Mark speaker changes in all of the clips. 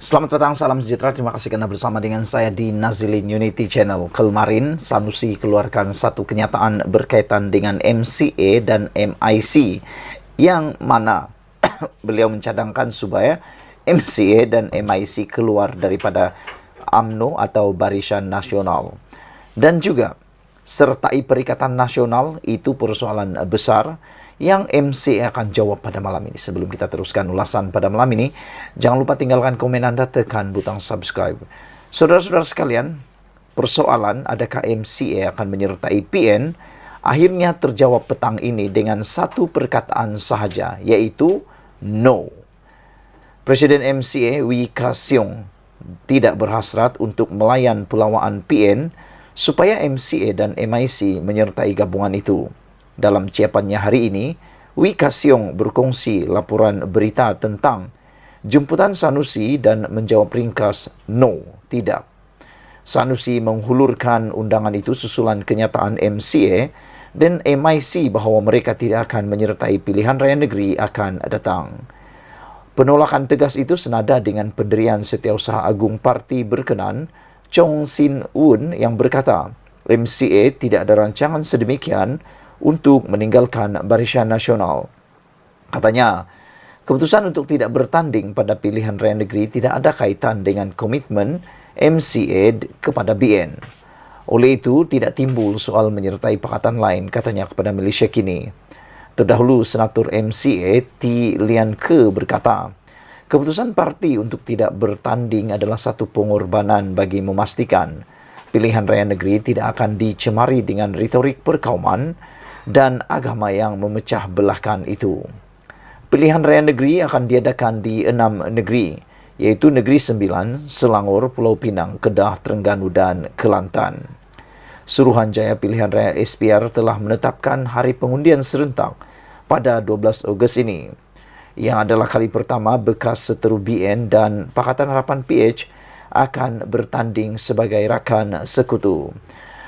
Speaker 1: Selamat petang, salam sejahtera. Terima kasih karena bersama dengan saya di Nazilin Unity Channel. Kemarin, Sanusi keluarkan satu kenyataan berkaitan dengan MCA dan MIC, yang mana beliau mencadangkan supaya MCA dan MIC keluar daripada UMNO atau Barisan Nasional. Dan juga, sertai Perikatan Nasional, itu persoalan besar yang MC akan jawab pada malam ini. Sebelum kita teruskan ulasan pada malam ini, jangan lupa tinggalkan komen Anda, tekan butang subscribe. Saudara-saudara sekalian, persoalan adakah MCA akan menyertai PN akhirnya terjawab petang ini dengan satu perkataan sahaja, yaitu no. Presiden MCA Wee Ka Siong tidak berhasrat untuk melayan pelawaan PN supaya MCA dan MIC menyertai gabungan itu. Dalam ciapannya hari ini, Wee Ka Siong berkongsi laporan berita tentang jemputan Sanusi dan menjawab ringkas, no, tidak. Sanusi menghulurkan undangan itu susulan kenyataan MCA dan MIC bahawa mereka tidak akan menyertai pilihan raya negeri akan datang. Penolakan tegas itu senada dengan Pendirian Setiausaha Agung Parti Berkenan, Chong Sin Woon, yang berkata, MCA tidak ada rancangan sedemikian untuk meninggalkan Barisan Nasional. Katanya, keputusan untuk tidak bertanding pada pilihan raya negeri tidak ada kaitan dengan komitmen MCA kepada BN. Oleh itu, tidak timbul soal menyertai pakatan lain, katanya kepada Malaysia Kini. Terdahulu, Senator MCA T. Lian Ke berkata, keputusan parti untuk tidak bertanding adalah satu pengorbanan bagi memastikan pilihan raya negeri tidak akan dicemari dengan retorik perkauman dan agama yang memecah belahkan itu. Pilihan raya negeri akan diadakan di 6 negeri, iaitu Negeri Sembilan, Selangor, Pulau Pinang, Kedah, Terengganu dan Kelantan. Suruhanjaya Pilihan Raya SPR telah menetapkan hari pengundian serentak pada 12 Ogos ini, yang adalah kali pertama bekas seteru BN dan Pakatan Harapan PH akan bertanding sebagai rakan sekutu.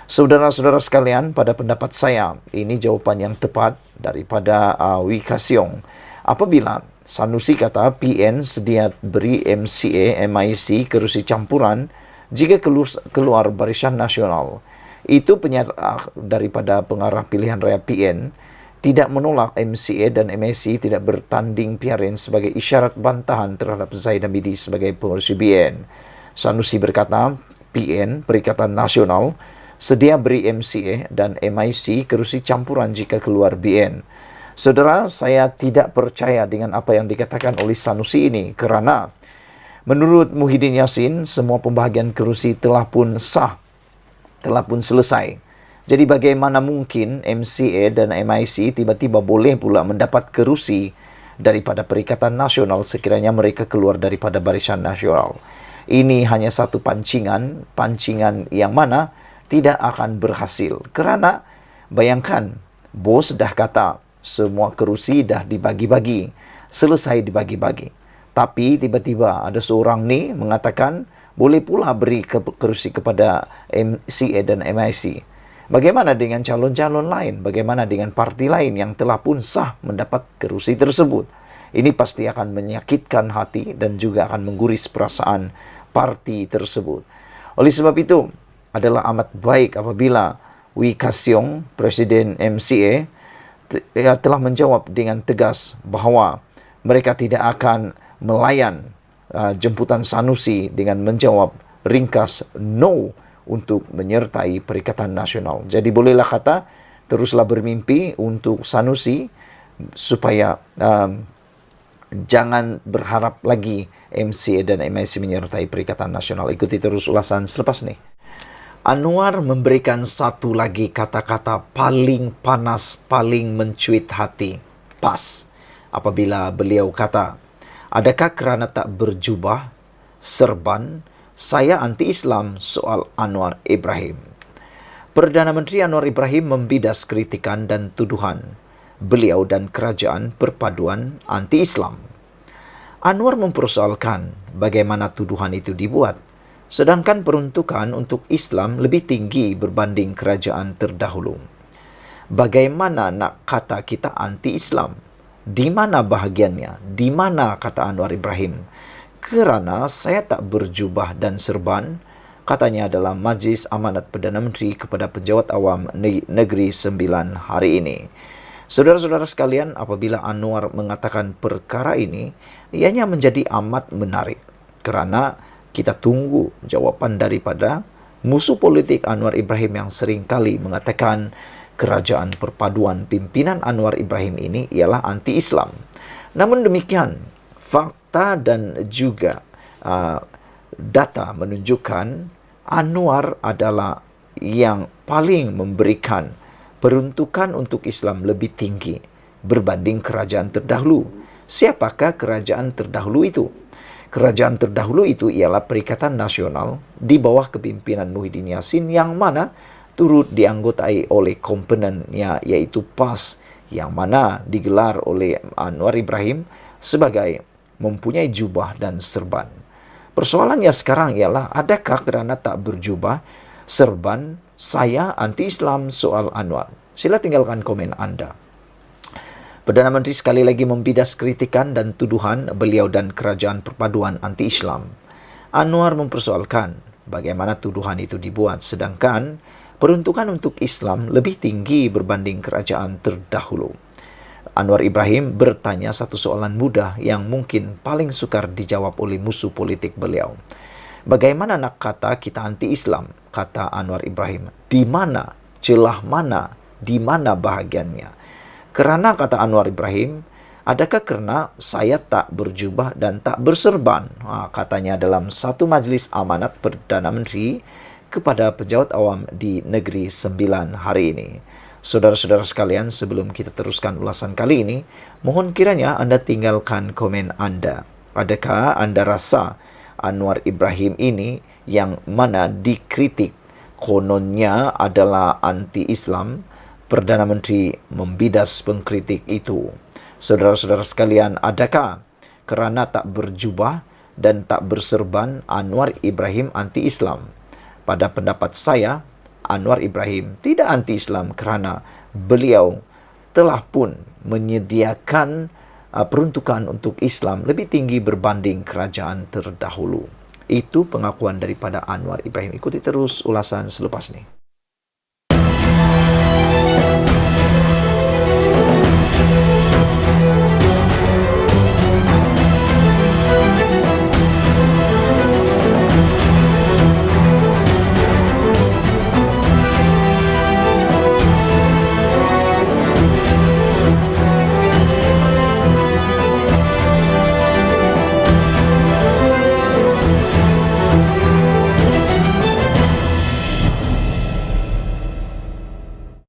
Speaker 1: Saudara-saudara sekalian, pada pendapat saya, ini jawapan yang tepat daripada Wee Ka Siong. Apabila Sanusi kata PN sedia beri MCA, MIC kerusi campuran jika keluar Barisan Nasional, itu daripada pengarah pilihan raya PN tidak menolak MCA dan MIC tidak bertanding PRN sebagai isyarat bantahan terhadap Zaid Hamidi sebagai pengurusi BN. Sanusi berkata, PN, Perikatan Nasional, sedia beri MCA dan MIC kerusi campuran jika keluar BN. Saudara, saya tidak percaya dengan apa yang dikatakan oleh Sanusi ini kerana menurut Muhyiddin Yassin, semua pembahagian kerusi telah pun sah, telah pun selesai. Jadi bagaimana mungkin MCA dan MIC tiba-tiba boleh pula mendapat kerusi daripada Perikatan Nasional sekiranya mereka keluar daripada Barisan Nasional? Ini hanya satu pancingan yang mana tidak akan berhasil. Kerana bayangkan, bos dah kata semua kerusi dah dibagi-bagi, selesai dibagi-bagi. Tapi tiba-tiba ada seorang ni mengatakan boleh pula beri kerusi kepada MCA dan MIC. Bagaimana dengan calon-calon lain? Bagaimana dengan parti lain yang telah pun sah mendapat kerusi tersebut? Ini pasti akan menyakitkan hati dan juga akan mengguris perasaan parti tersebut. Oleh sebab itu, adalah amat baik apabila Wee Ka Siong, Presiden MCA, telah menjawab dengan tegas bahawa mereka tidak akan melayan jemputan Sanusi dengan menjawab ringkas no untuk menyertai Perikatan Nasional. Jadi bolehlah kata, teruslah bermimpi untuk Sanusi supaya jangan berharap lagi MCA dan MIC menyertai Perikatan Nasional. Ikuti terus ulasan selepas ini. Anwar memberikan satu lagi kata-kata paling panas, paling mencuit hati. Pas. Apabila beliau kata, adakah kerana tak berjubah, serban, saya anti-Islam soal Anwar Ibrahim? Perdana Menteri Anwar Ibrahim membidas kritikan dan tuduhan beliau dan kerajaan perpaduan anti-Islam. Anwar mempersoalkan bagaimana tuduhan itu dibuat, sedangkan peruntukan untuk Islam lebih tinggi berbanding kerajaan terdahulu. Bagaimana nak kata kita anti-Islam? Di mana bahagiannya? Di mana kata Anwar Ibrahim? Kerana saya tak berjubah dan serban, katanya dalam Majlis Amanat Perdana Menteri kepada Pejabat Awam Negeri Sembilan hari ini. Saudara-saudara sekalian, apabila Anwar mengatakan perkara ini, ianya menjadi amat menarik. Kerana kita tunggu jawapan daripada musuh politik Anwar Ibrahim yang seringkali mengatakan kerajaan perpaduan pimpinan Anwar Ibrahim ini ialah anti-Islam. Namun demikian, fakta dan juga data menunjukkan Anwar adalah yang paling memberikan peruntukan untuk Islam lebih tinggi berbanding kerajaan terdahulu. Siapakah kerajaan terdahulu itu? Kerajaan terdahulu itu ialah Perikatan Nasional di bawah kepimpinan Muhyiddin Yassin yang mana turut dianggotai oleh komponennya yaitu PAS yang mana digelar oleh Anwar Ibrahim sebagai mempunyai jubah dan serban. Persoalannya sekarang ialah adakah kerana tak berjubah serban saya anti-Islam soal Anwar? Sila tinggalkan komen Anda. Perdana Menteri sekali lagi membidas kritikan dan tuduhan beliau dan kerajaan perpaduan anti-Islam. Anwar mempersoalkan bagaimana tuduhan itu dibuat sedangkan peruntukan untuk Islam lebih tinggi berbanding kerajaan terdahulu. Anwar Ibrahim bertanya satu soalan mudah yang mungkin paling sukar dijawab oleh musuh politik beliau. Bagaimana nak kata kita anti-Islam? Kata Anwar Ibrahim. Di mana? Celah mana? Di mana bahagiannya? Kerana kata Anwar Ibrahim, adakah kerana saya tak berjubah dan tak berserban? Katanya dalam satu majlis amanat Perdana Menteri kepada pejabat awam di Negeri Sembilan hari ini. Saudara-saudara sekalian, sebelum kita teruskan ulasan kali ini, mohon kiranya Anda tinggalkan komen Anda. Adakah Anda rasa Anwar Ibrahim ini yang mana dikritik kononnya adalah anti-Islam? Perdana Menteri membidas pengkritik itu. Saudara-saudara sekalian, adakah kerana tak berjubah dan tak berserban Anwar Ibrahim anti-Islam? Pada pendapat saya, Anwar Ibrahim tidak anti-Islam kerana beliau telah pun menyediakan peruntukan untuk Islam lebih tinggi berbanding kerajaan terdahulu. Itu pengakuan daripada Anwar Ibrahim. Ikuti terus ulasan selepas ini.